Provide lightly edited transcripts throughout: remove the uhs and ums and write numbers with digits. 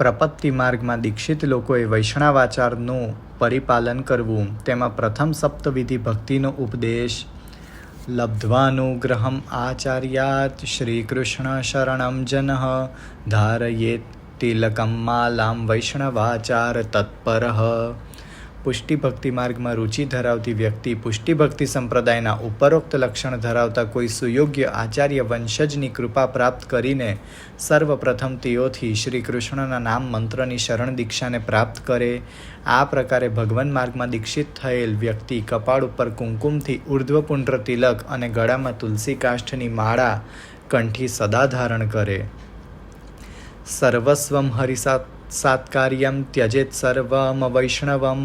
પ્રપત્તિ માર્ગમાં દીક્ષિત લોકોએ વૈષ્ણવાચારનું પરિપાલન કરવું. તેમાં પ્રથમ સપ્તવિધિ ભક્તિનો ઉપદેશ. લબ્ધ્વાનુગ્રહમ આચાર્યાત શ્રીકૃષ્ણ શરણમ જનઃ ધારયેત તિલકમ માલામ વૈષ્ણવાચાર તત્પરઃ. પુષ્ટિ ભક્તિ માર્ગમાં રુચિ ધરાવતી વ્યક્તિ પુષ્ટિ ભક્તિ સંપ્રદાયના ઉપરોક્ત લક્ષણ ધરાવતા કોઈ સુયોગ્ય આચાર્ય વંશજની કૃપા પ્રાપ્ત કરીને સર્વપ્રથમ તેઓથી શ્રી કૃષ્ણના નામ મંત્રની શરણ દીક્ષાને પ્રાપ્ત કરે. આ પ્રકારે ભગવાન માર્ગમાં દીક્ષિત થયેલ વ્યક્તિ કપાળ ઉપર કુંકુમથી ઉર્ધ્વપુંડ્ર તિલક અને ગળામાં તુલસી કાષ્ઠની માળા કંઠી સદા ધારણ કરે. સર્વસ્વમ હરિસાત્કાર્યમ ત્યજેત સર્વમ વૈષ્ણવમ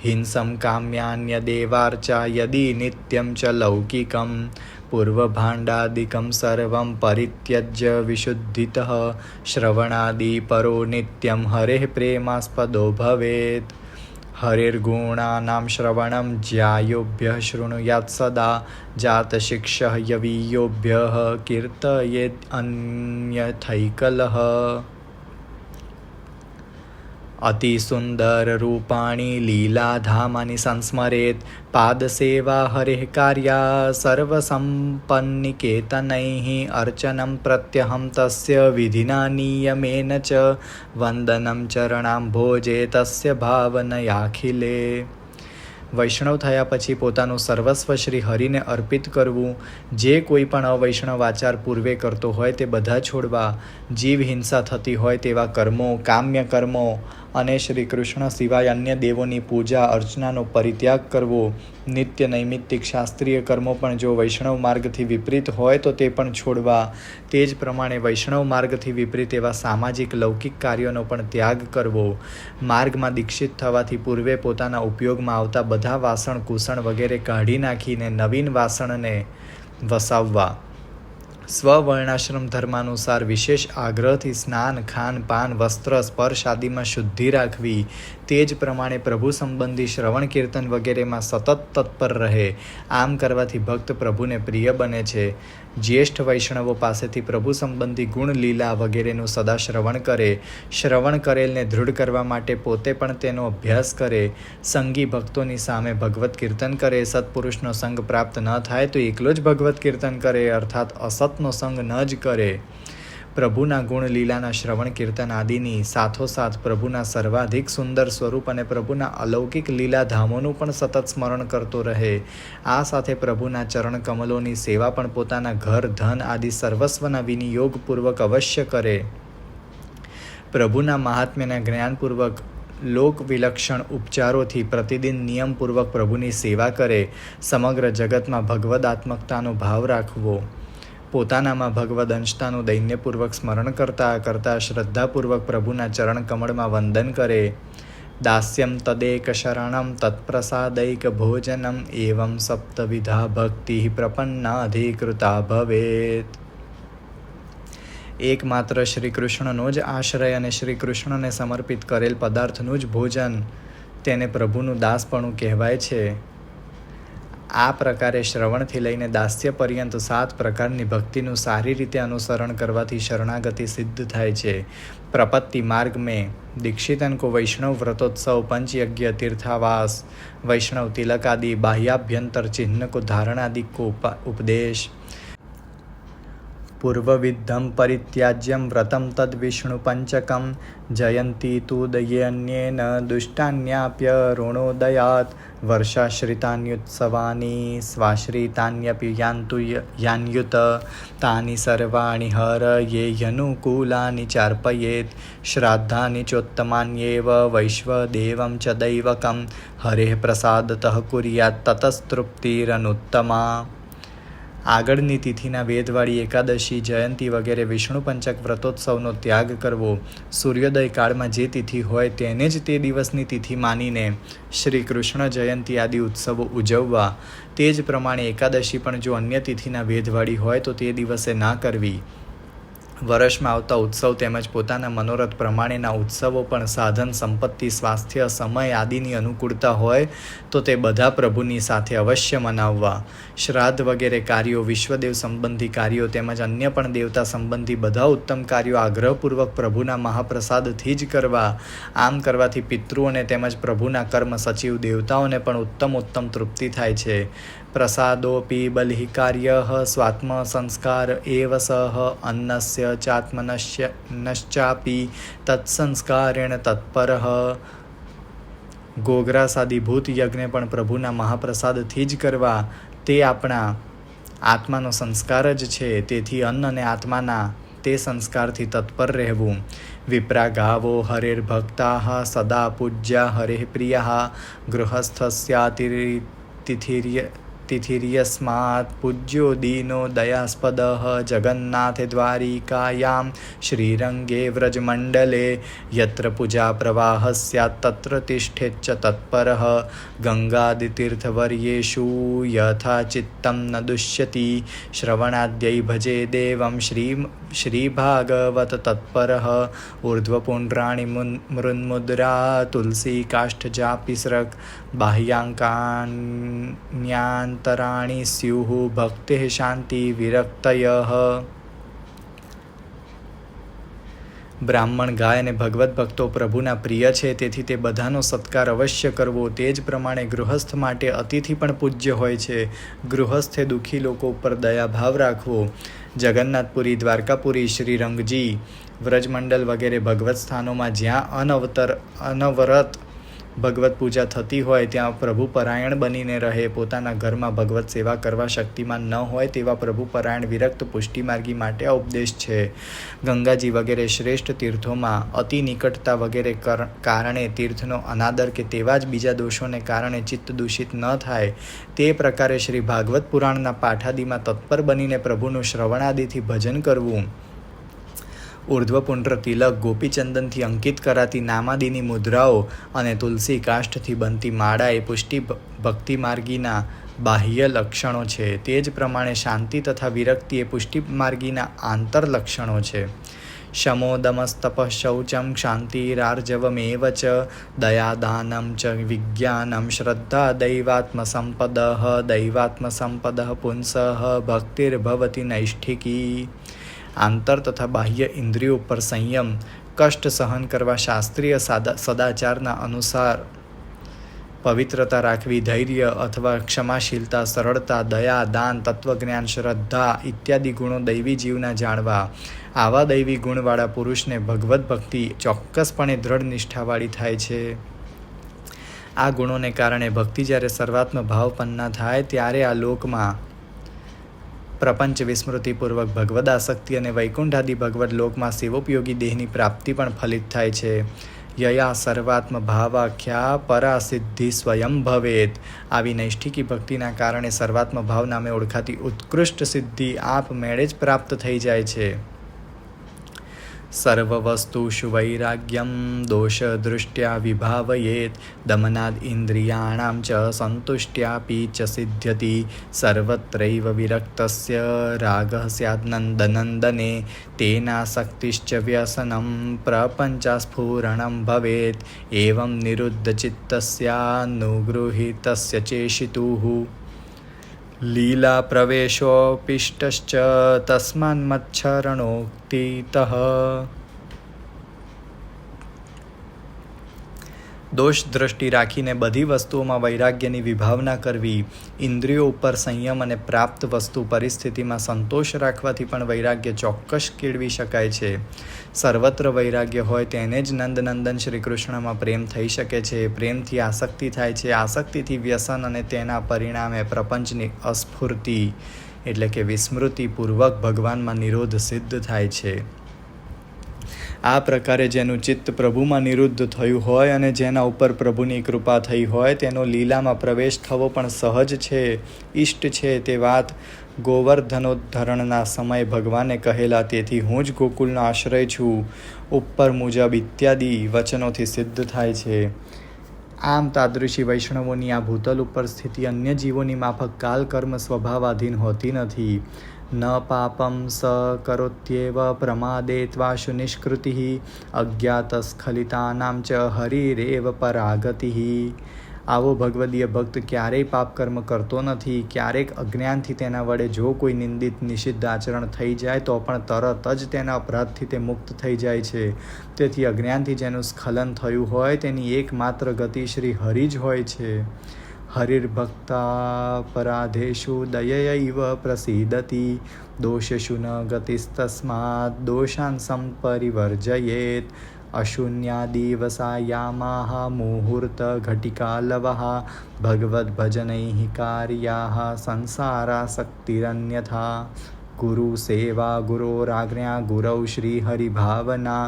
હિંસમ કામ્યાન્ય દેવાર્ચા યદી નિત્યમ ચ લૌકિકમ પૂર્વભાંડાદિકમ સર્વમ પરિત્યજ્ય વિશુદ્ધિતઃ શ્રવણાદિ પરો નિત્યમ હરેઃ પ્રેમાસ્પદો ભવેત. હરેર્ગુણાનામ શ્રવણમ જ્યાયોભ્યઃ શૃણુયાત સદા જાતશિક્ષઃ યવીયોભ્યઃ કીર્તયેદ અન્યથૈકલઃ. અતિ સુંદર રૂપાણી લીલાધામાની સંસ્મરેત પાદસેવા હરેઃ કાર્યા સર્વસંપન્નિકેતનૈઃ અર્ચનમ પ્રત્યહમ તસ્ય વિધિના નિયમેન ચ વંદનમ ચરણાંભોજે તસ્ય ભાવનયાખિલે. વૈષ્ણવ થયા પછી પોતાનું સર્વસ્વ શ્રી હરિને અર્પિત કરવું. જે કોઈ પણ અવૈષ્ણવાચાર પૂર્વે કરતો હોય તે બધા છોડવા. જીવ હિંસા થતી હોય તેવા કર્મો, કામ્ય કર્મો અને શ્રી કૃષ્ણ સિવાય અન્ય દેવોની પૂજા અર્ચનાનો પરિત્યાગ કરવો. નિત્ય નૈમિત્તિક શાસ્ત્રીય કર્મો પણ જો વૈષ્ણવ માર્ગથી વિપરીત હોય તો તે પણ છોડવા. તે જ પ્રમાણે વૈષ્ણવ માર્ગથી વિપરીત એવા સામાજિક લૌકિક કાર્યોનો પણ ત્યાગ કરવો. માર્ગમાં દીક્ષિત થવાથી પૂર્વે પોતાના ઉપયોગમાં આવતા બધા વાસણ કુસણ વગેરે કાઢી નાખીને નવીન વાસણને વસાવવા. સ્વવર્ણાશ્રમ ધર્માનુસાર વિશેષ આગ્રહથી સ્નાન, ખાન, પાન, વસ્ત્ર, સ્પર્શ આદિમાં શુદ્ધિ રાખવી. તે જ પ્રમાણે પ્રભુ સંબંધી શ્રવણ કીર્તન વગેરેમાં સતત તત્પર રહે. આમ કરવાથી ભક્ત પ્રભુને પ્રિય બને છે. જ્યેષ્ઠ વૈષ્ણવો પાસેથી પ્રભુ સંબંધી ગુણ, લીલા વગેરેનું સદા શ્રવણ કરે. શ્રવણ કરેલને દૃઢ કરવા માટે પોતે પણ તેનો અભ્યાસ કરે. સંગી ભક્તોની સામે ભગવત કીર્તન કરે. સત્પુરુષનો સંગ પ્રાપ્ત ન થાય તો એકલો જ ભગવત કીર્તન કરે, અર્થાત અસતનો સંગ ન જ કરે. પ્રભુના ગુણ, લીલાના શ્રવણ કીર્તન આદિની સાથોસાથ પ્રભુના સર્વાધિક સુંદર સ્વરૂપ અને પ્રભુના અલૌકિક લીલાધામોનું પણ સતત સ્મરણ કરતો રહે. આ સાથે પ્રભુના ચરણ કમલોની સેવા પણ પોતાના ઘર, ધન આદિ સર્વસ્વના વિનિયોગપૂર્વક અવશ્ય કરે. પ્રભુના મહાત્મ્યના જ્ઞાનપૂર્વક લોકવિલક્ષણ ઉપચારોથી પ્રતિદિન નિયમપૂર્વક પ્રભુની સેવા કરે. સમગ્ર જગતમાં ભગવદાત્મકતાનો ભાવ રાખવો. પોતાનામાં ભગવદ અંશતાનું દૈન્યપૂર્વક સ્મરણ કરતા કરતા શ્રદ્ધાપૂર્વક પ્રભુના ચરણ કમળમાં વંદન કરે. દાસ્યમ તદેક શરણમ તત્પ્રસાદૈક ભોજનમ એવં સપ્તવિધા ભક્તિ પ્રપન્નાધિકૃતા ભવેત. એકમાત્ર શ્રી કૃષ્ણનો જ આશ્રય અને શ્રી કૃષ્ણને સમર્પિત કરેલ પદાર્થનું જ ભોજન તેને પ્રભુનું દાસપણું કહેવાય છે. આ પ્રકારે શ્રવણથી લઈને દાસ્ય પર્યંત 7 પ્રકારની ભક્તિનું સારી રીતે અનુસરણ કરવાથી શરણાગતિ સિદ્ધ થાય છે. प्रपत्ति मार्ग में दीक्षितन को वैष्णव व्रतोत्सव, पंचयज्ञ, तीर्थावास, वैष्णव तिलक आदि बाह्याभ्यंतर चिन्ह को धारण आदि को उपदेश. पूर्वविद्धं परित्याज्यं व्रतं तद् विष्णु पंचकं जयन्ती तु दयेऽन्येन दुष्टान्याप्य ऋणोदयात् वर्षाश्रितान्युत्सवानि स्वाश्रितान्यपि यान्युत तानि सर्वाणि हरये यनुकूलानि चार्पयेत् श्राद्धानि चोत्तमान्येव वैश्वदेवं च दैवकं हरेः प्रसादतः कुर्यात् ततस्तृप्तिरनुत्तमा. આગળની તિથિના વેદવાળી એકાદશી, જયંતી વગેરે વિષ્ણુ પંચક વ્રતોત્સવનો ત્યાગ કરવો. સૂર્યોદય કાળમાં જે તિથિ હોય તેને જ તે દિવસની તિથિ માનીને શ્રી કૃષ્ણ જયંતી આદિ ઉત્સવો ઉજવવા. તે જ પ્રમાણે એકાદશી પણ જો અન્ય તિથિના વેદવાળી હોય તો તે દિવસે ના કરવી. વર્ષમાં આવતા ઉત્સવ તેમજ પોતાના મનોરથ પ્રમાણેના ઉત્સવો પણ સાધન સંપત્તિ સ્વાસ્થ્ય સમય આદિની અનુકૂળતા હોય તો તે બધા પ્રભુની સાથે અવશ્ય મનાવવા. શ્રાદ્ધ વગેરે કાર્યો, વિશ્વદેવ સંબંધી કાર્યો તેમજ અન્ય પણ દેવતા સંબંધી બધા ઉત્તમ કાર્યો આગ્રહપૂર્વક પ્રભુના મહાપ્રસાદથી જ કરવા. આમ કરવાથી પિતૃઓને તેમજ પ્રભુના કર્મ સચિવ દેવતાઓને પણ ઉત્તમ તૃપ્તિ થાય છે. પ્રસાદોપી બલિઃ કાર્યઃ સ્વાત્મ સંસ્કાર એવ સહ અન્નસ્ય ચાત્મનશ્ચાપી તત્સંસ્કારેણ તત્પરઃ. ગોગ્રાસાદિભૂત યજ્ઞ પણ પ્રભુના મહાપ્રસાદથી જ કરવા. તે આપણા આત્માનો સંસ્કાર જ છે. તેથી અન્ન અને આત્માના તે સંસ્કારથી તત્પર રહેવું. વિપ્રા ગાવો હરેર્ભક્તાઃ સદા પૂજ્યા હરેઃ પ્રિયાઃ તિથિર્યસ્માत् પૂજ્યો દીનો દયાસ્પદઃ. જગન્નાથે દ્વારિકાયાં શ્રીરંગે વ્રજમંડલે યત્ર પૂજા પ્રવાહ સ્યાत् તત્ર તિષ્ઠેચ્ચ તત્પરઃ. ગંગાદિતીર્થવર્યેષુ યથા ચિત્તં ન દુષ્યતિ. શ્રવણાદ્યૈ ભજે દેવં શ્રીભાગવત તત્પરઃ. ઊર્ધ્વપુંડ્રાણિ મૃન્મુદ્રા તુલસી કાષ્ઠજાપી સ્રક. બાહ્યાંકાન્યાંતરાણિ સ્યુઃ ભક્તિઃ શાંતિ વિરક્તયઃ. બ્રાહ્મણ, ગાય અને ભગવત ભક્તો પ્રભુના પ્રિય છે, તેથી તે બધાનો સત્કાર અવશ્ય કરવો. તે જ પ્રમાણે ગૃહસ્થ માટે અતિથિ પણ પૂજ્ય હોય છે. ગૃહસ્થે દુઃખી લોકો ઉપર દયાભાવ રાખવો. જગન્નાથપુરી, દ્વારકાપુરી, શ્રીરંગજી, વ્રજમંડલ વગેરે ભગવત સ્થાનોમાં જ્યાં અનવરત ભગવત પૂજા થતી હોય ત્યાં પ્રભુ પરાયણ બનીને રહે. પોતાના ઘરમાં ભગવત સેવા કરવા શક્તિમાન ન હોય તેવા પ્રભુ પરાયણ વિરક્ત પુષ્ટિમાર્ગી માટે આ ઉપદેશ છે. ગંગાજી વગેરે શ્રેષ્ઠ તીર્થોમાં અતિ નિકટતા વગેરે કારણે તીર્થનો અનાદર કે તેવા જ બીજા દોષોને કારણે ચિત્ત દૂષિત ન થાય તે પ્રકારે શ્રી ભાગવત પુરાણના પાઠાદિમાં તત્પર બનીને પ્રભુનું શ્રવણાદિથી ભજન કરવું. ઊર્ધ્વપુંડ્ર તિલક, ગોપીચંદનથી અંકિત કરાતી નામાદિની મુદ્રાઓ અને તુલસી કાષ્ઠથી બનતી માળા એ પુષ્ટિ ભક્તિ માર્ગીના બાહ્ય લક્ષણો છે. તે જ પ્રમાણે શાંતિ તથા વિરક્તિ એ પુષ્ટિ માર્ગીના આંતર લક્ષણો છે. શમોદમસ્તપઃ શૌચમ ક્ષાંતિરાર્જવમેવ ચ દયાદાનમ ચ વિજ્ઞાનમ શ્રદ્ધા દૈવાત્મસંપદઃ પુંસઃ ભક્તિર્ભવતિ નૈષ્ઠિકી. આંતર તથા બાહ્ય ઇન્દ્રિયો પર સંયમ, કષ્ટ સહન કરવા, શાસ્ત્રીય સદાચારના અનુસાર પવિત્રતા રાખવી, ધૈર્ય અથવા ક્ષમાશીલતા, સરળતા, દયા, દાન, તત્વજ્ઞાન, શ્રદ્ધા ઇત્યાદિ ગુણો દૈવી જીવના જાણવા. આવા દૈવી ગુણવાળા પુરુષને ભગવત ભક્તિ ચોક્કસપણે દ્રઢ નિષ્ઠાવાળી થાય છે. આ ગુણોને કારણે ભક્તિ જ્યારે સર્વાત્મ ભાવપન્ના થાય ત્યારે આ લોકમાં પ્રપંચ વિસ્મૃતિપૂર્વક ભગવદાસક્તિ અને વૈકુંઠાદિ ભગવદ લોકમાં શિવોપયોગી દેહની પ્રાપ્તિ પણ ફલિત થાય છે. યયા સર્વાત્મ ભાવાખ્યા પરા સિદ્ધિ સ્વયં ભવેત. આવી નૈષ્ઠિકી ભક્તિના કારણે સર્વાત્મ ભાવ નામે ઓળખાતી ઉત્કૃષ્ટ સિદ્ધિ આપમેળે જ પ્રાપ્ત થઈ જાય છે. સર્વવસ્તુષુ વૈરાગ્યમ દોષ દૃષ્ટ્યા વિભાવયેત. દમનાદ ઇન્દ્રિયાણામ ચ સંતુષ્ટ્યાપી ચ સિદ્ધ્યતિ. સર્વત્રૈવ વિરક્તસ્ય રાગઃ સ્યાદનંદનંદને. તેનાસક્તિશ્ચ વ્યસનમ પ્રપંચાસ્ફુરણમ ભવેત. એવં નિરુદ્ધ ચિત્તસ્યાનુગૃહીતસ્ય ચેષિતુઃ. લીલા પ્રવેશોપિષ્ટશ્ચ તસ્માન્મચ્છરણોક્તિતઃ. દોષ દ્રષ્ટિ રાખીને બધી વસ્તુઓમાં વૈરાગ્યની વિભાવના કરવી. ઇન્દ્રિયો ઉપર સંયમ અને પ્રાપ્ત વસ્તુ પરિસ્થિતિમાં સંતોષ રાખવાથી પણ વૈરાગ્ય ચોક્કસ કેળવી શકાય છે. સર્વત્ર વૈરાગ્ય હોય તેને જ નંદનંદન શ્રી કૃષ્ણમાં પ્રેમ થઈ શકે છે. પ્રેમથી આસક્તિ થાય છે. આસક્તિથી વ્યસન અને તેના પરિણામે પ્રપંચની અસ્ફૂર્તિ એટલે કે વિસ્મૃતિપૂર્વક ભગવાનમાં નિરોધ સિદ્ધ થાય છે. આ પ્રકારે જેનું ચિત્ત પ્રભુમાં નિરુદ્ધ થયું હોય અને જેના ઉપર પ્રભુની કૃપા થઈ હોય તેનો લીલામાં પ્રવેશ થવો પણ સહજ છે, ઇષ્ટ છે. તે વાત ગોવર્ધનોદ્ધરણના સમયે ભગવાને કહેલા તેથી હું જ ગોકુલનો આશ્રય છું ઉપર મુજબ ઇત્યાદિ વચનોથી સિદ્ધ થાય છે. આમ તાદૃશી વૈષ્ણવોની આ ભૂતલ ઉપર સ્થિતિ અન્ય જીવોની માફક કાલ કર્મ સ્વભાવાધીન હોતી નથી. ન પાપમ સ કરોત્યેવ પ્રમાદેત્વાશુ નિષ્કૃતિઃ અજ્ઞાતસ્ખલિતાનાં ચ હરિરેવ પરાગતિઃ. આવો ભગવદીય ભક્ત ક્યારેય પાપ કર્મ કરતો નથી. ક્યારેક અજ્ઞાનથી તેના વડે જો કોઈ નિંદિત નિષિદ્ધ આચરણ થઈ જાય તો પણ તરત જ તેના અપરાધથી તે મુક્ત થઈ જાય છે. તેથી અજ્ઞાનથી જેનું સ્ખલન થયું હોય તેની એકમાત્ર ગતિ શ્રી હરિ જ હોય છે. હરિર્ભક્તાપરાધેષુ દયૈવ પ્રસીદતિ દોષેષુ ન ગતિસ્તસ્માદ્ દોષાન સંપરિવર્જયેત. અશૂન્યાદિવસાયામાહ મુહૂર્ત ઘટિકાલવઃ ભગવદ્ભજનૈઃ કાર્યાઃ સંસારાસક્તિરન્યથા. ગુરુ સેવા ગુરોરાજ્ઞા ગુરૌ શ્રીહરિભાવના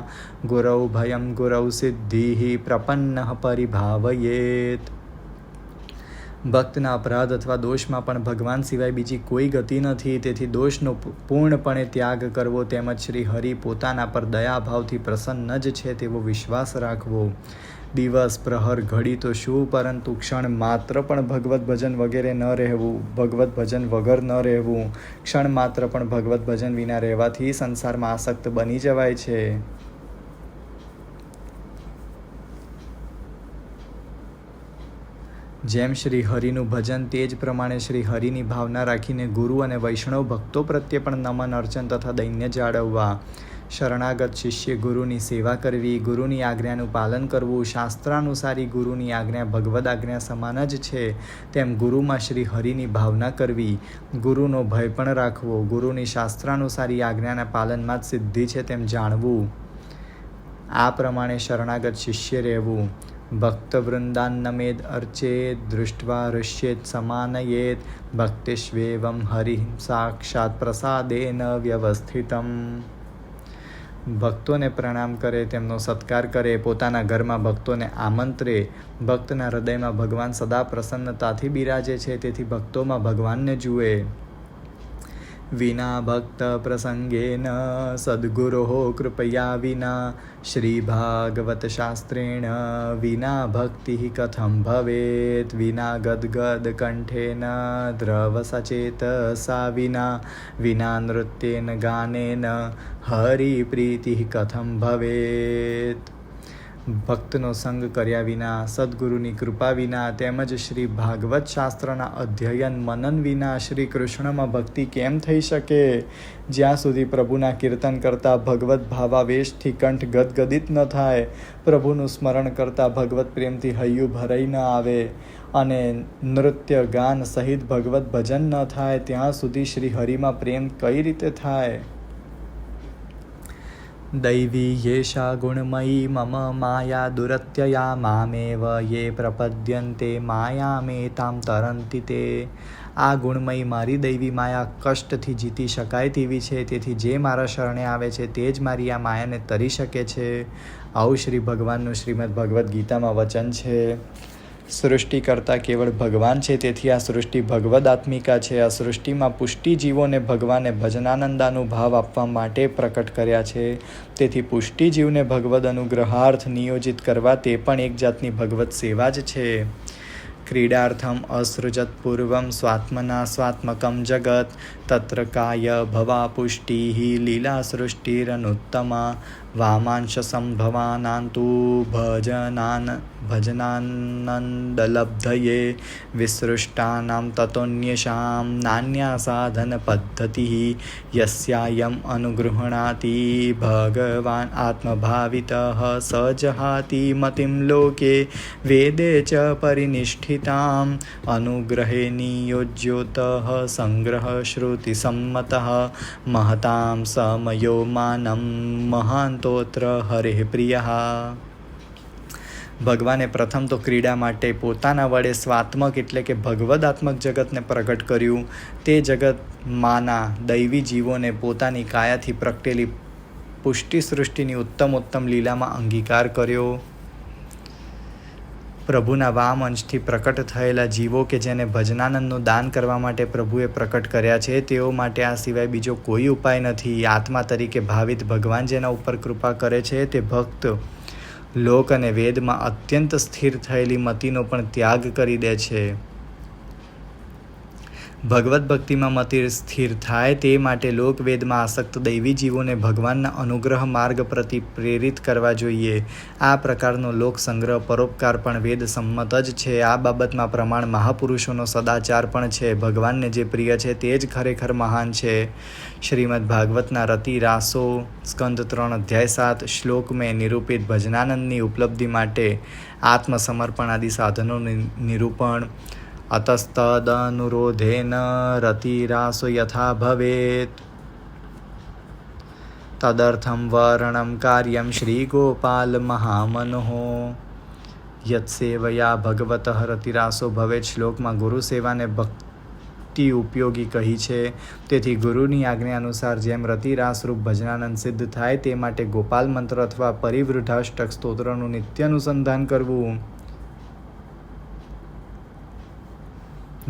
ગુરૌ ભયં ગુરૌ સિદ્ધિઃ પ્રપન્નઃ પરિભાવયેત. ભક્તના અપરાધ અથવા દોષમાં પણ ભગવાન સિવાય બીજી કોઈ ગતિ નથી. તેથી દોષનો પૂર્ણપણે ત્યાગ કરવો તેમજ શ્રી હરિ પોતાના પર દયાભાવથી પ્રસન્ન જ છે તેવો વિશ્વાસ રાખવો. દિવસ પ્રહર ઘડી તો શું, પરંતુ ક્ષણ માત્ર પણ ભગવત ભજન વગેરે ન રહેવું, ભગવત ભજન વગર ન રહેવું. ક્ષણ માત્ર પણ ભગવત ભજન વિના રહેવાથી સંસારમાં આસક્ત બની જવાય છે. જેમ શ્રી હરિનું ભજન તે જ પ્રમાણે શ્રી હરિની ભાવના રાખીને ગુરુ અને વૈષ્ણવ ભક્તો પ્રત્યે પણ નમન અર્ચન તથા દૈન્ય જાળવવા. શરણાગત શિષ્ય ગુરુની સેવા કરવી, ગુરુની આજ્ઞાનું પાલન કરવું. શાસ્ત્રાનુસારી ગુરુની આજ્ઞા ભગવદ આજ્ઞા સમાન જ છે. તેમ ગુરુમાં શ્રી હરિની ભાવના કરવી, ગુરુનો ભય પણ રાખવો, ગુરુની શાસ્ત્રાનુસારી આજ્ઞાના પાલનમાં જ સિદ્ધિ છે તેમ જાણવું. આ પ્રમાણે શરણાગત શિષ્ય રહેવું. ભક્તવૃંદાન્નમેદ અર્ચેત દૃષ્ટ્વા ઋષ્યેત સમાનયેત ભક્તિષ્વેવં હરિ સાક્ષાત પ્રસાદેન વ્યવસ્થિતમ. ભક્તોને પ્રણામ કરે, તેમનો સત્કાર કરે, પોતાના ઘરમાં ભક્તોને આમંત્રે. ભક્તના હૃદયમાં ભગવાન સદા પ્રસન્નતાથી બિરાજે છે, તેથી ભક્તોમાં ભગવાનને જુએ. વિના ભક્ત પ્રસંગેન સદ્ગુરોઃ કૃપયા વિના શ્રી ભાગવત શાસ્ત્રેણ વિના ભક્તિ કથમ ભવેત. વિના ગદગદ કંઠેન દ્રવ સચેતસા વિના નૃત્યેન ગાનેન હરિ પ્રીતિ કથમ ભવેત. ભક્તનો સંગ કર્યા વિના, સદગુરુની કૃપા વિના તેમજ શ્રી ભાગવત શાસ્ત્રના અધ્યયન મનન વિના શ્રી કૃષ્ણમાં ભક્તિ કેમ થઈ શકે? જ્યાં સુધી પ્રભુના કીર્તન કરતાં ભગવત ભાવાવેશથી કંઠ ગદગદિત ન થાય, પ્રભુનું સ્મરણ કરતાં ભગવત પ્રેમથી હૈયું ભરાઈ ન આવે અને નૃત્ય ગાન સહિત ભગવત ભજન ન થાય, ત્યાં સુધી શ્રી હરિમાં પ્રેમ કઈ રીતે થાય? દૈવી યેષા ગુણમયી મમ માયા દુરત્યયા મામેવ યે પ્રપદ્યન્તે માયામેતામ તરંતિ તે. આ ગુણમયી મારી દૈવી માયા કષ્ટથી જીતી શકાય તેવી છે, તેથી જે મારા શરણે આવે છે તે જ મારી આ માયાને તરી શકે છે. આવું શ્રી ભગવાનનું શ્રીમદ ભગવદ્ ગીતામાં વચન છે. સૃષ્ટિ કરતા કેવળ ભગવાન છે, તેથી આ સૃષ્ટિ ભગવદાત્મિકા છે. આ સૃષ્ટિમાં પુષ્ટિ જીવોને ભગવાને ભજનાનંદાનું ભાવ આપવા માટે પ્રકટ કર્યા છે. તેથી પુષ્ટિ જીવને ભગવદ અનુગ્રહાર્થ નિયોજિત કરવા તે પણ એક જાતની ભગવત સેવા જ છે. ક્રીડાર્થમ અસૃજત પૂર્વમ સ્વાત્મના સ્વાત્મકમ જગત તત્ર કાય ભવા પુષ્ટિ લીલા સૃષ્ટિરનુત્તમા. વામાંશ સંભવાનાંતુ ભજનાનંદલબ્ધયે વિસૃષ્ટાનાં તતોન્યેષાં નાન્યા સાધન પદ્ધતિઃ. યસ્યાયમ અનુગૃહણાતિ ભગવાન આત્મભાવિતઃ સ જહાતિ મતિં લોકે વેદે ચ પરિનિષ્ઠિતામ. અનુગ્રહે નિયોજ્યોતઃ સંગ્રહ શ્રુતિ સંમતઃ મહતાં સમયો માનમ મહાંતોત્ર હરેઃ પ્રિયઃ. ભગવાને પ્રથમ તો ક્રીડા માટે પોતાના વડે સ્વાત્મક એટલે કે ભગવદાત્મક જગતને પ્રગટ કર્યું. તે જગતમાંના દૈવી જીવોને પોતાની કાયાથી પ્રગટેલી પુષ્ટિ સૃષ્ટિની ઉત્તમ લીલામાં અંગીકાર કર્યો. પ્રભુના વામ અંશથી પ્રકટ થયેલા જીવો કે જેને ભજનાનંદનું દાન કરવા માટે પ્રભુએ પ્રકટ કર્યા છે, તેઓ માટે આ સિવાય બીજો કોઈ ઉપાય નથી. આત્મા તરીકે ભાવિત ભગવાન જેના ઉપર કૃપા કરે છે તે ભક્ત લોક અને વેદમાં અત્યંત સ્થિર થયેલી મતિનો પણ ત્યાગ કરી દે છે. ભગવત ભક્તિમાં મતિ સ્થિર થાય તે માટે લોકવેદમાં આસક્ત દૈવી જીવોને ભગવાનના અનુગ્રહ માર્ગ પ્રતિ પ્રેરિત કરવા જોઈએ. આ પ્રકારનો લોક સંગ્રહ પરોપકાર પણ વેદ સંમત જ છે. આ બાબતમાં પ્રમાણ મહાપુરુષોનો સદાચાર પણ છે. ભગવાનને જે પ્રિય છે તે જ ખરેખર મહાન છે. શ્રીમદ્ ભાગવતના રતિ રાસો સ્કંદ 3 અધ્યાય 7 શ્લોક મેં નિરૂપિત ભજનાનંદની ઉપલબ્ધિ માટે આત્મસમર્પણ આદિ સાધનોનું નિરૂપણ. અતસ્તદનુરોધેન રતિરાસો યથા ભવેત તદર્થમ વર્ણમ કાર્યમ શ્રી ગોપાલ મહામનોઃ યત્સેવયા ભગવતઃ રતિરાસો ભવેત. શ્લોકમાં ગુરુ સેવાને ભક્તિ ઉપયોગી કહી છે. તેથી ગુરુની આજ્ઞા અનુસાર જેમ રતિરાસરૂપ ભજનાનંદ સિદ્ધ થાય તે માટે ગોપાલ મંત્ર અથવા પરિવૃઢાષ્ટક સ્તોત્રનું નિત્ય અનુસંધાન કરવું.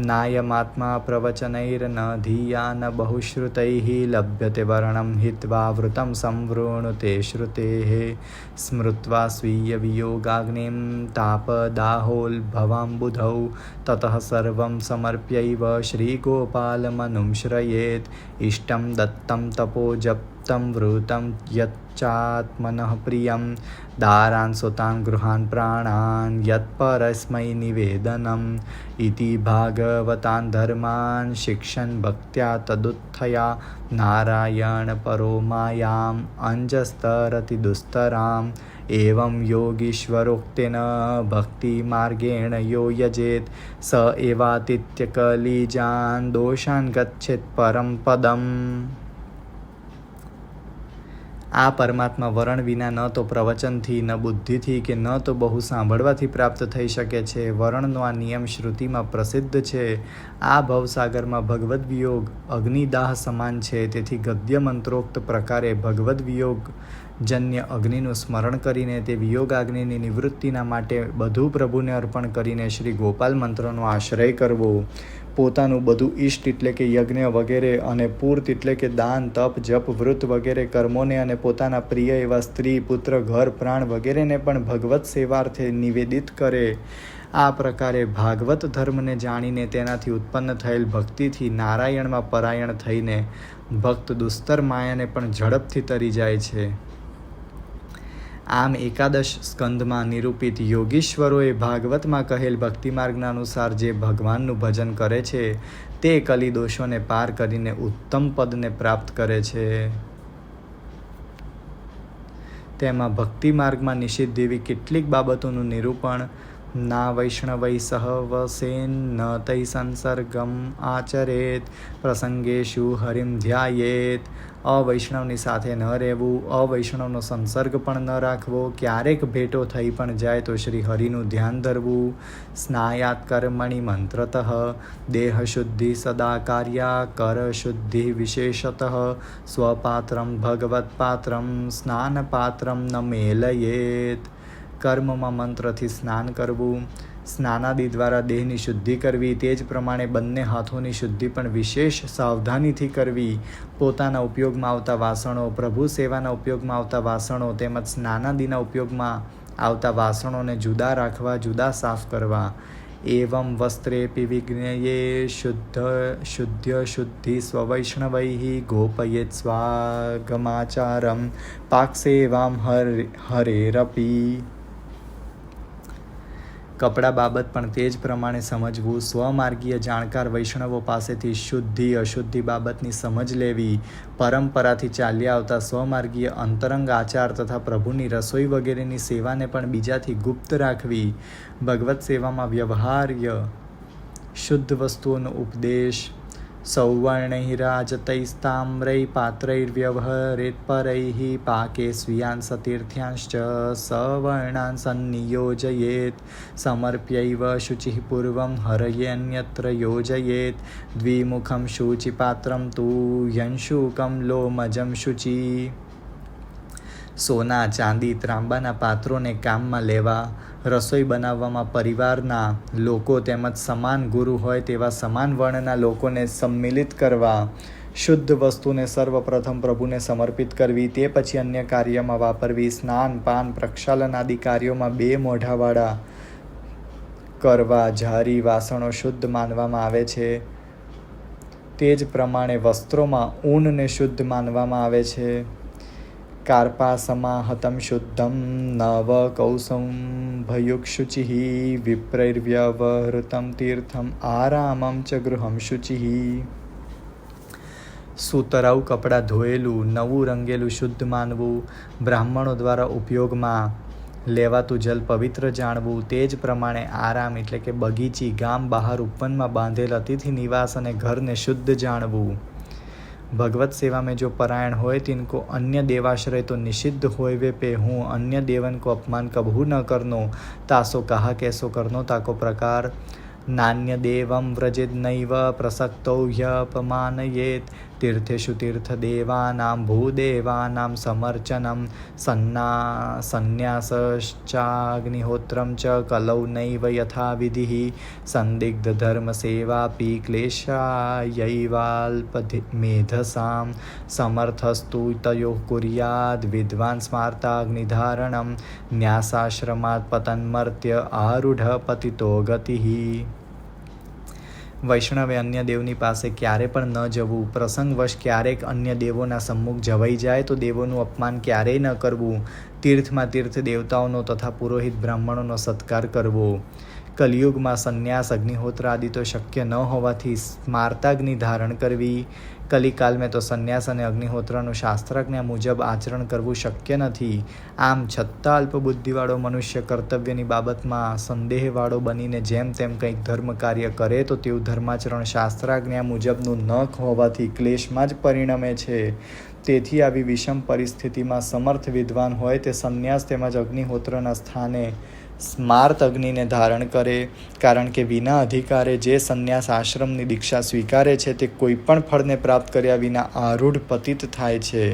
નાયમાત્મા પ્રવચનૈર્ન ધિયા ન બહુશ્રુતૈઃ લભ્યતે વર્ણમ હિત્વા વૃતમ સંવૃણુતે શ્રુતેઃ સ્મૃત્વા સ્વીય વિયોગાગ્નિમ તાપદાહોલ્ભવામ્બુધૌ તતઃ સર્વં સમર્પ્યૈવ શ્રીગોપાલમનું શ્રયેત. ઇષ્ટં દત્तं તપોજપ્तं વૃतं યચ્ચાત્મનઃ પ્રિયં દારાન સુતાન ગૃહાન પ્રાણાન યત્પરસ્મૈ નિવેદનમ ઇતિ ભાગવતાન ધર્માન શિક્ષન ભક્ત્યા તદુત્થયા નારાયણ પરો માયામ અંજસ્તરતિ દુસ્તરામ. એવં યોગીશ્વરોક્તેન ભક્તિ માર્ગેણ યો યજેત સ એવાતિથ્યકલિજાન દોષાન ગચ્છેત પરમ પદમ. આ પરમાત્મા વરણ વિના ન તો પ્રવચનથી, ન બુદ્ધિથી કે ન તો બહુ સાંભળવાથી પ્રાપ્ત થઈ શકે છે. વર્ણનો આ નિયમ શ્રુતિમાં પ્રસિદ્ધ છે. આ ભવસાગરમાં ભગવદ્ વિયોગ અગ્નિદાહ સમાન છે. તેથી ગદ્ય મંત્રોક્ત પ્રકારે ભગવદ્ વિયોગ જન્ય અગ્નિનું સ્મરણ કરીને તે વિયોગાગ્નિની નિવૃત્તિના માટે બધું પ્રભુને અર્પણ કરીને શ્રી ગોપાલ મંત્રનો આશ્રય કરવો. પોતાનું બધું ઇષ્ટ એટલે કે યજ્ઞ વગેરે અને પૂર્ત એટલે કે દાન, તપ, જપ, વૃત વગેરે કર્મોને અને પોતાના પ્રિય એવા સ્ત્રી, પુત્ર, ઘર, પ્રાણ વગેરેને પણ ભગવત સેવાર્થે નિવેદિત કરે. આ પ્રકારે ભાગવત ધર્મને જાણીને તેનાથી ઉત્પન્ન થયેલ ભક્તિથી નારાયણમાં પરાયણ થઈને ભક્ત દુસ્તર માયાને પણ ઝડપથી તરી જાય છે. આમ એકાદશ સ્કંધમાં નિરૂપિત યોગીશ્વરોએ ભાગવતમાં કહેલ ભક્તિમાર્ગના અનુસાર જે ભગવાનનું ભજન કરે છે તે કલી દોષોને પાર કરીને ઉત્તમ પદને પ્રાપ્ત કરે છે. તેમાં ભક્તિ માર્ગમાં નિષિદ્ધ એવી કેટલીક બાબતોનું નિરૂપણ. ના વૈષ્ણવૈ સહવસેન ન તૈ સંસર્ગમ આચરેત પ્રસંગેશુ હરિમ ધ્યાયેત. અવૈષ્ણવની સાથે ન રહેવું, અવૈષ્ણવનો સંસર્ગ પણ ન રાખવો. ક્યારેક ભેટો થઈ પણ જાય તો શ્રી હરિનું ધ્યાન ધરવું. સ્નાયાત કર્મણિ મંત્રતઃ દેહ શુદ્ધિ સદા કાર્યા કર શુદ્ધિ વિશેષતઃ સ્વપાત્રમ ભગવત પાત્રમ સ્નાન પાત્રમ ન મેલયેત. કર્મમાં મંત્રથી સ્નાન કરવું, સ્નાનાદિ દ્વારા દેહની શુદ્ધિ કરવી. તે જ પ્રમાણે બંને હાથોની શુદ્ધિ પણ વિશેષ સાવધાનીથી કરવી. પોતાના ઉપયોગમાં આવતા વાસણો, પ્રભુ સેવાના ઉપયોગમાં આવતા વાસણો તેમજ સ્નાનાદિના ઉપયોગમાં આવતા વાસણોને જુદા રાખવા, જુદા સાફ કરવા. એવં વસ્ત્રેપી વિજ્ઞયે શુદ્ધ્ય શુદ્ધિ સ્વવૈષ્ણવૈઃ ગોપયેત સ્વાગમાચારમ પાકસેવામ હરેરપી. કપડા બાબત પણ તે જ પ્રમાણે સમજવું. સ્વમાર્ગીય જાણકાર વૈષ્ણવો પાસેથી શુદ્ધિ અશુદ્ધિ બાબતની સમજ લેવી. પરંપરાથી ચાલ્યા આવતા સ્વમાર્ગીય અંતરંગ આચાર તથા પ્રભુની રસોઈ વગેરેની સેવાને પણ બીજાથી ગુપ્ત રાખવી. ભગવત સેવામાં વ્યવહાર્ય શુદ્ધ વસ્તુઓનો ઉપદેશ. સૌવર્ણૈઃ રાજતૈસ્તામ્રૈઃ પાત્રૈર્વ્યવહરેત પરૈઃ પાકે સ્વીયાન સતીર્થ્યાંશ્ચ સવર્ણાન સન્નિયોજયેત. સમર્પ્યૈવ શુચિઃ પૂર્વં હરયેન્યત્ર યોજયેત. દ્વિમુખં શુચિપાત્રં તુ યંશુકં લોમજં શુચિ. સોના, ચાંદી, ત્રાંબાના પાત્રોને કામમાં લેવા. રસોઈ બનાવવામાં પરિવારના લોકો તેમજ સમાન ગુરુ હોય તેવા સમાન વર્ણના લોકોને સંમિલિત કરવા. શુદ્ધ વસ્તુને સર્વપ્રથમ પ્રભુને સમર્પિત કરવી, તે પછી અન્ય કાર્યમાં વાપરવી. સ્નાન, પાન, પ્રક્ષાલન આદિ કાર્યોમાં 2 મોઢાવાળા કરવા. જારી વાસણો શુદ્ધ માનવામાં આવે છે. તે જ પ્રમાણે વસ્ત્રોમાં ઊનને શુદ્ધ માનવામાં આવે છે. કાર્પાસમાહતમ શુદ્ધમ નવ કૌસંભયુક્ષુચિ વિપ્રૈર્વ્યવહૃતમ તીર્થમ આરામમ ચ ગૃહમ શુચિ. સુતરાઉ કપડાં ધોયેલું, નવું રંગેલું શુદ્ધ માનવું, બ્રાહ્મણો દ્વારા ઉપયોગમાં લેવાતું જલ પવિત્ર જાણવું. તે જ પ્રમાણે આરામ એટલે કે બગીચી, ગામ બહાર ઉપવનમાં બાંધેલ અતિથિ નિવાસ અને ઘરને શુદ્ધ જાણવું. ભગવત સેવા में जो परायण होय तिनको अन्य देवाश्रय तो निषिद्ध होय वे पे हूँ अन्य देवन को अपमान कबहू न करनो तासो कहा कैसो करनो ताको प्रकार नान्य देवं व्रजेद नैव प्रसक्तो ह्यपमानयेत तीर्थेषु तीर्थदेवानां भूदेवानां समर्चनं संन्यासश्चाग्निहोत्रं च कलौ नैव यथाविधिः संदिग्धधर्मसेवापि क्लेशायैवाल्पमेधसां समर्थस्तु तयोः कुर्याद् विद्वान् स्मार्ताग्निधारणं न्यासाश्रमात् पतन्मर्त्य आरूढ पतितो गतिः. વૈષ્ણવે અન્ય દેવની પાસે ક્યારે પણ ન જવું. પ્રસંગવશ ક્યારેક અન્ય દેવોના સમ્મુખ જવાઈ જાય તો દેવોનું અપમાન ક્યારેય ન કરવું. તીર્થમાં તીર્થ દેવતાઓનો તથા પુરોહિત બ્રાહ્મણોનો સત્કાર કરવો. કલિયુગમાં સંન્યાસ, અગ્નિહોત્ર આદિ તો શક્ય ન હોવાથી સ્માર્તાગ્નિ ધારણ કરવી. કલિકાલ મેં તો સંન્યાસ અને અગ્નિહોત્રનું શાસ્ત્રાજ્ઞા મુજબ આચરણ કરવું શક્ય નથી. આમ છતાં અલ્પબુદ્ધિવાળો મનુષ્ય કર્તવ્યની બાબતમાં સંદેહવાળો બનીને જેમ તેમ કંઈક ધર્મ કાર્ય કરે તો તેવું ધર્માચરણ શાસ્ત્રાજ્ઞા મુજબનું ન હોવાથી ક્લેશમાં જ પરિણમે છે. તેથી આવી વિષમ પરિસ્થિતિમાં સમર્થ વિદ્વાન હોય તે સંન્યાસ તેમજ અગ્નિહોત્રના સ્થાને સ્માર્ત અગ્નિને ધારણ કરે. કારણ કે વિના અધિકારે જે સંન્યાસ આશ્રમની દીક્ષા સ્વીકારે છે તે કોઈ પણ ફળને પ્રાપ્ત કર્યા વિના આરૂઢ પતિત થાય છે.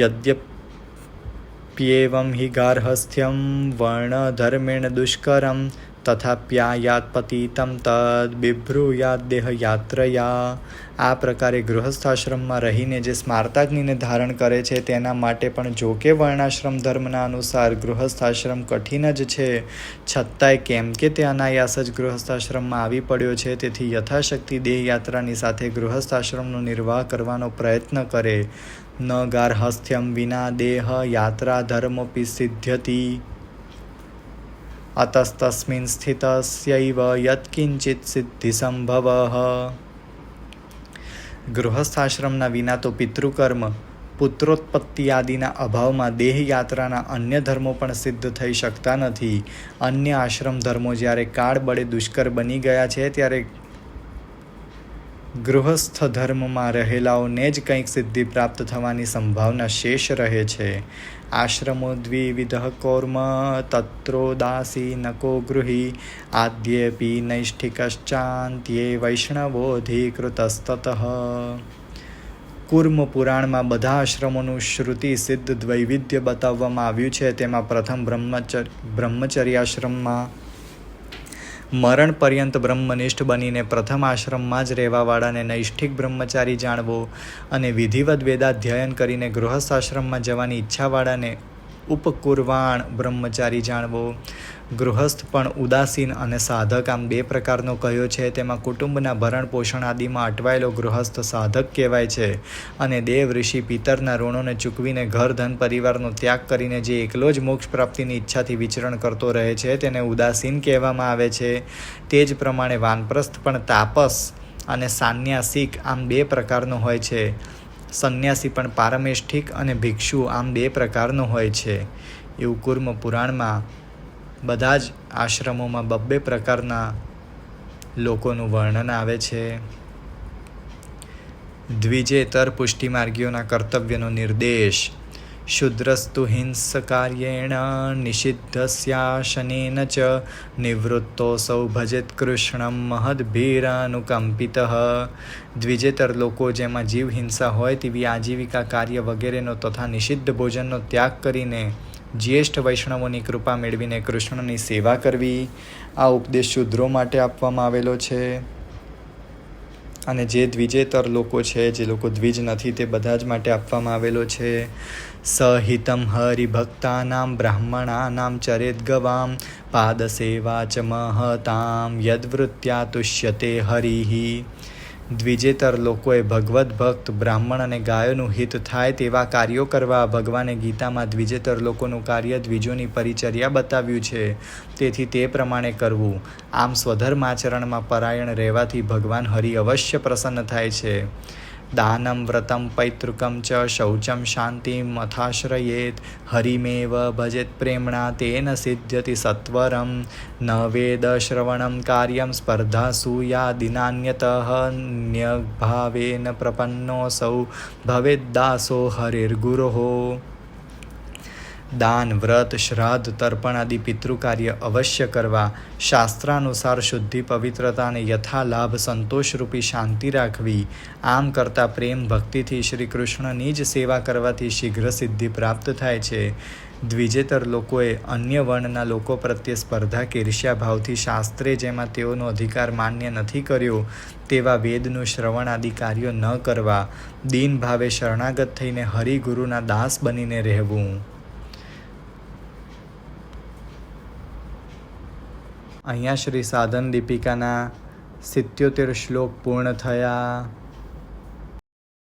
યદ્યપ્યેવં હિ ગાર્હસ્થ્યમ વર્ણધર્મેણ દુષ્કરમ તથાપ્યાયાત પતિતમ તદ બિભ્રૂયાત દેહયાત્રયા. આ પ્રકારે ગૃહસ્થાશ્રમમાં રહીને જે સ્માર્તાગ્નિને ધારણ કરે છે તેના માટે પણ જો કે વર્ણાશ્રમ ધર્મના અનુસાર ગૃહસ્થાશ્રમ કઠિન જ છે, છતાંય કેમ કે તે અનાયાસ જ ગૃહસ્થાશ્રમમાં આવી પડ્યો છે તેથી યથાશક્તિ દેહયાત્રાની સાથે ગૃહસ્થાશ્રમનો નિર્વાહ કરવાનો પ્રયત્ન કરે. ન ગાર્હસ્થ્યમ વિના દેહ યાત્રા ધર્મોપી સિદ્ધ્યતિ અતસ્તસ્મિન સ્થિતસ્યૈવ યત્કિંચિત સિદ્ધિસંભવઃ. ગૃહસ્થાશ્રમના વિના તો પિતૃકર્મ, પુત્રોત્પત્તિ આદિના અભાવમાં દેહયાત્રાના અન્ય ધર્મો પણ સિદ્ધ થઈ શકતા નથી. અન્ય આશ્રમ ધર્મો જ્યારે કાળ બળે દુષ્કર બની ગયા છે ત્યારે ગૃહસ્થ ધર્મમાં રહેલાઓને જ કંઈક સિદ્ધિ પ્રાપ્ત થવાની સંભાવના શેષ રહે છે. આશ્રમો દ્વિવિધ કૌર્મ તત્રોદાસી નકો ગૃહી આદ્યેપી નૈષ્ઠિકશ્ચાન્ત્યે વૈષ્ણવોધિકૃતસ્તતઃ. કુર્મ પુરાણમાં બધા આશ્રમોનું શ્રુતિ સિદ્ધ દ્વૈવિધ્ય બતાવવામાં આવ્યું છે. તેમાં પ્રથમ બ્રહ્મચર્યાશ્રમમાં મરણ પર્યંત બ્રહ્મનિષ્ઠ બનીને પ્રથમ આશ્રમમાં જ રહેવાવાળાને નૈષ્ઠિક બ્રહ્મચારી જાણવો અને વિધિવત વેદાધ્યયન કરીને ગૃહસ્થાશ્રમમાં જવાની ઈચ્છાવાળાને ઉપકુર્વાણ બ્રહ્મચારી જાણવો. ગૃહસ્થ પણ ઉદાસીન અને સાધક આમ બે પ્રકારનો કયો છે. તેમાં કુટુંબના ભરણ પોષણ આદિમાં અટવાયેલો ગૃહસ્થ સાધક કહેવાય છે અને દેવ ઋષિ પિતરના ઋણોને ચૂકવીને ઘર ધન પરિવારનો ત્યાગ કરીને જે એકલો જ મોક્ષ પ્રાપ્તિની ઈચ્છાથી વિચરણ કરતો રહે છે તેને ઉદાસીન કહેવામાં આવે છે. તે જ પ્રમાણે વાનપ્રસ્થ પણ તાપસ અને સાન્યાસિક આમ બે પ્રકારનો હોય છે. સંન્યાસી પણ પારમેષ્ઠિક અને ભિક્ષુ આમ બે પ્રકારનો હોય છે. એવું કુર્મ પુરાણમાં બધા જ આશ્રમોમાં બબ્બે પ્રકારના લોકોનું વર્ણન આવે છે. દ્વિજેતર પુષ્ટિમાર્ગીઓના કર્તવ્યનો નિર્દેશ. શુદ્રસ્તુ હિંસકાર્યેણ નિષિદ્ધસ્યાશનેન ચ નિવૃત્તોસૌ ભજેત કૃષ્ણમ મહદ્ભીરાનુકંપિતઃ. દ્વિજેતર લોકો જેમાં જીવ હિંસા હોય તેવી આજીવિકા કાર્ય વગેરેનો તથા નિષિદ્ધ ભોજનનો ત્યાગ કરીને જ્યેષ્ઠ વૈષ્ણવોની કૃપા મેળવીને કૃષ્ણની સેવા કરવી. આ ઉપદેશ શુદ્રો માટે આપવામાં આવેલો છે અને જે દ્વિજેતર લોકો છે, જે લોકો દ્વિજ નથી, તે બધા જ માટે આપવામાં આવેલો છે. સહિતમ હરિભક્તાનામ બ્રાહ્મણાનામ ચરેદ ગવામ પાદસેવા ચ મહતામ યદ્વૃત્યા તુષ્યતે હરિઃ. દ્વિજેતર લોકોએ ભગવદ્ ભક્ત બ્રાહ્મણ અને ગાયોનું હિત થાય તેવા કાર્યો કરવા. ભગવાને ગીતામાં દ્વિજેતર લોકોનું કાર્ય દ્વિજોની પરિચર્યા બતાવ્યું છે, તેથી તે પ્રમાણે કરવું. આમ સ્વધર્માચરણમાં પરાયણ રહેવાથી ભગવાન હરિ અવશ્ય પ્રસન્ન થાય છે. દાનમ વ્રતમ પૈતૃકમ ચ શૌચમ શાંતિમ અથાશ્રયેત હરિમેવ ભજેત પ્રેમણા તેન સિદ્ધ્યતિ સત્વરમ. ન વેદ શ્રવણમ કાર્યમ સ્પર્ધાસૂયાદિનાન્યતઃ ન્યભાવેન પ્રપન્નોऽસૌ ભવેદ્દાસો હરિર્ગુરોઃ. દાન, વ્રત, શ્રાદ્ધ, તર્પણ આદિ પિતૃકાર્ય અવશ્ય કરવા. શાસ્ત્રાનુસાર શુદ્ધિ, પવિત્રતા અને યથાલાભ સંતોષરૂપી શાંતિ રાખવી. આમ કરતાં પ્રેમ ભક્તિથી શ્રી કૃષ્ણની જ સેવા કરવાથી શીઘ્ર સિદ્ધિ પ્રાપ્ત થાય છે. દ્વિજેતર લોકોએ અન્ય વર્ણના લોકો પ્રત્યે સ્પર્ધા કે ઈર્ષ્યાભાવથી શાસ્ત્રે જેમાં તેઓનો અધિકાર માન્ય નથી કર્યો તેવા વેદનું શ્રવણ આદિ કાર્યો ન કરવા. દીન ભાવે શરણાગત થઈને હરિગુરુના દાસ બનીને રહેવું. અહીંયા શ્રી સાધન દીપિકાના 77 શ્લોક પૂર્ણ થયા.